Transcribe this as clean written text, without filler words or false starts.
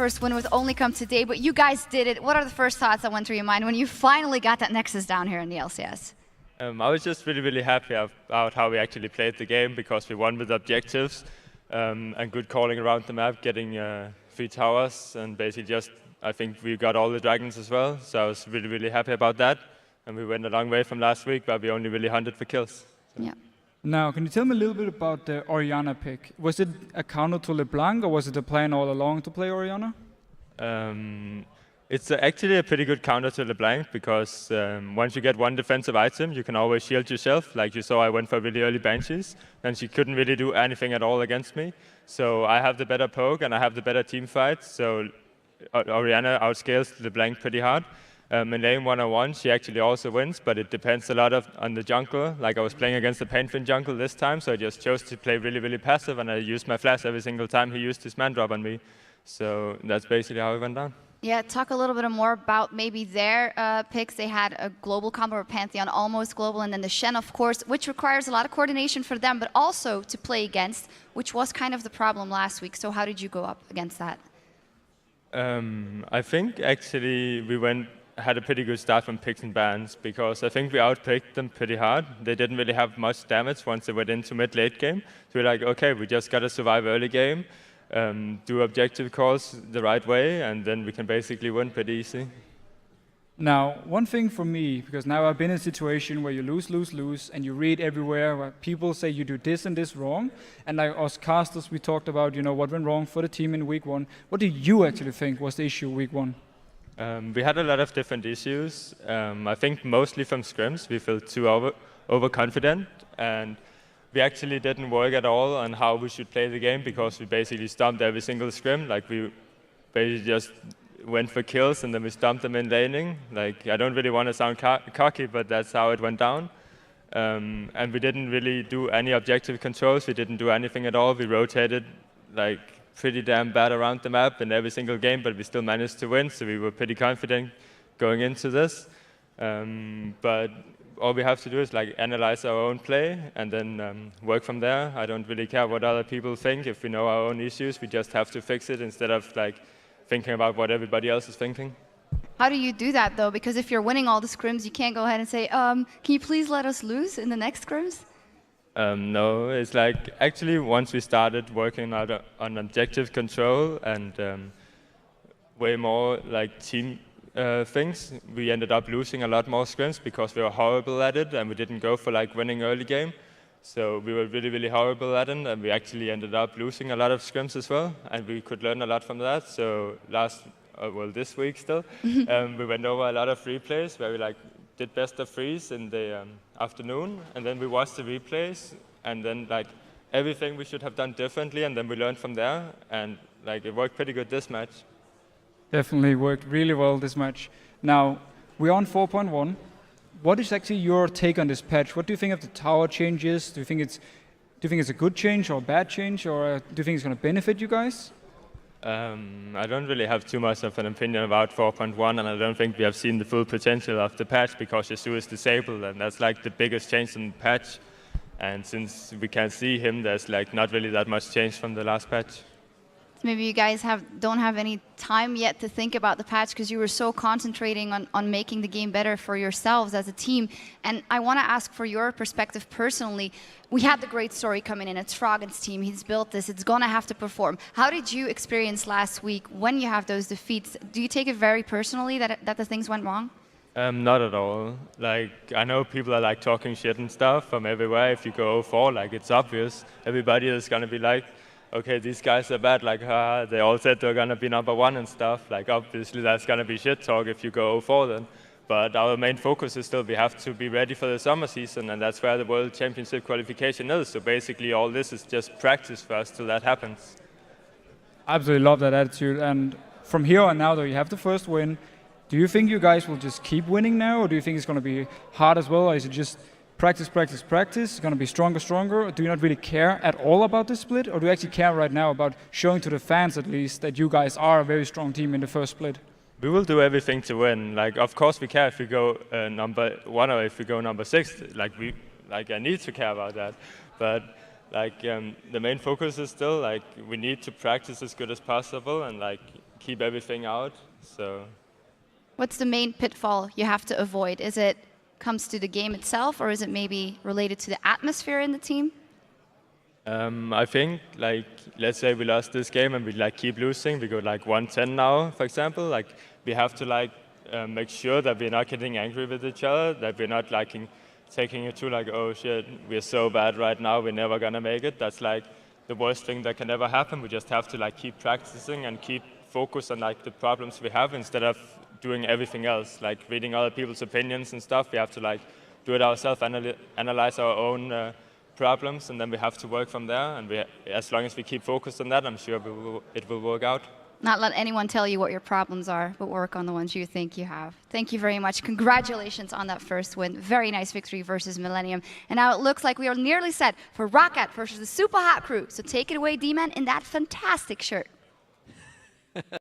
first win would only come today, but you guys did it. What are the first thoughts that went through your mind when you finally got that Nexus down here in the LCS? I was just really happy about how we actually played the game, because we won with objectives and good calling around the map, getting 3 towers, and basically just, I think we got all the dragons as well. So I was really happy about that. And we went a long way from last week, but we only really hunted for kills. So. Yeah. Now, can you tell me a little bit about the Orianna pick? Was it a counter to LeBlanc, or was it the plan all along to play Orianna? It's actually a pretty good counter to LeBlanc, because once you get one defensive item, you can always shield yourself. Like you saw, I went for really early Banshees, and she couldn't really do anything at all against me. So I have the better poke, and I have the better team fight. So Orianna outscales LeBlanc pretty hard. In lane 101, she actually also wins, but it depends a lot on the jungle. Like I was playing against the Pantheon jungle this time, so I just chose to play really passive, and I used my flash every single time he used his man drop on me. So that's basically how it went down. Yeah, talk a little bit more about maybe their picks. They had a global combo or Pantheon, almost global, and then the Shen, of course, which requires a lot of coordination for them, but also to play against, which was kind of the problem last week. So how did you go up against that? I think actually we had a pretty good start from picks and bans, because I think we outpicked them pretty hard. They didn't really have much damage once they went into mid-late game. So we're like, okay, we just got to survive early game, do objective calls the right way, and then we can basically win pretty easy. Now, one thing for me, because now I've been in a situation where you lose, and you read everywhere where people say you do this and this wrong, and like us casters, we talked about, you know, what went wrong for the team in week 1. What do you actually think was the issue week 1? We had a lot of different issues. I think mostly from scrims. We felt too overconfident, and we actually didn't work at all on how we should play the game, because we basically stomped every single scrim. Like we basically just went for kills, and then we stomped them in laning. Like, I don't really want to sound cocky, but that's how it went down. And we didn't really do any objective controls. We didn't do anything at all. We rotated like pretty damn bad around the map in every single game, but we still managed to win, so we were pretty confident going into this. But all we have to do is like analyze our own play and then work from there. I don't really care what other people think. If we know our own issues, we just have to fix it instead of like thinking about what everybody else is thinking. How do you do that though? Because if you're winning all the scrims, you can't go ahead and say, can you please let us lose in the next scrims? No, it's like actually once we started working out on objective control and way more like team things, we ended up losing a lot more scrims because we were horrible at it and we didn't go for like winning early game. So we were really horrible at it, and we actually ended up losing a lot of scrims as well, and we could learn a lot from that. So this week still, we went over a lot of replays where we like did best of threes in the afternoon, and then we watched the replays, and then like everything we should have done differently, and then we learned from there, and like it worked pretty good this match. Definitely worked really well this match. Now, we're on 4.1. What is actually your take on this patch? What do you think of the tower changes? Do you think it's a good change or a bad change, or do you think it's going to benefit you guys? I don't really have too much of an opinion about 4.1, and I don't think we have seen the full potential of the patch because Yasuo is disabled, and that's like the biggest change in the patch. And since we can't see him, there's like not really that much change from the last patch. Maybe you guys don't have any time yet to think about the patch because you were so concentrating on making the game better for yourselves as a team. And I want to ask for your perspective personally. We had the great story coming in. It's Froggen's team. He's built this. It's going to have to perform. How did you experience last week when you have those defeats? Do you take it very personally that the things went wrong? Not at all. Like, I know people are like talking shit and stuff from everywhere. If you go 0-4, like it's obvious. Everybody is going to be like, okay, these guys are bad, like, they all said they're going to be #1 and stuff. Like, obviously, that's going to be shit talk if you go 0-4 then. But our main focus is still we have to be ready for the summer season, and that's where the World Championship qualification is. So basically, all this is just practice for us till that happens. I absolutely love that attitude. And from here on now, though, you have the first win. Do you think you guys will just keep winning now, or do you think it's going to be hard as well, or is it just practice, it's going to be stronger, or do you not really care at all about this split, or do you actually care right now about showing to the fans at least that you guys are a very strong team in the first split? We will do everything to win. Like, of course we care if we go #1 or if we go #6. Like, I need to care about that. But like the main focus is still like we need to practice as good as possible and like keep everything out. So What's the main pitfall you have to avoid? Is it comes to the game itself, or is it maybe related to the atmosphere in the team? I think, like, let's say we lost this game and we like keep losing. We go like 110 now, for example. Like, we have to like make sure that we're not getting angry with each other, that we're not like taking it to like, oh shit, we're so bad right now, we're never gonna make it. That's like the worst thing that can ever happen. We just have to like keep practicing and keep focus on like the problems we have instead of doing everything else, like reading other people's opinions and stuff. We have to like do it ourselves, analyze our own problems, and then we have to work from there. And as long as we keep focused on that, I'm sure it will work out. Not let anyone tell you what your problems are, but work on the ones you think you have. Thank you very much. Congratulations on that first win. Very nice victory versus Millenium. And now it looks like we are nearly set for Rocket versus the Super Hot Crew. So take it away, D-Man, in that fantastic shirt.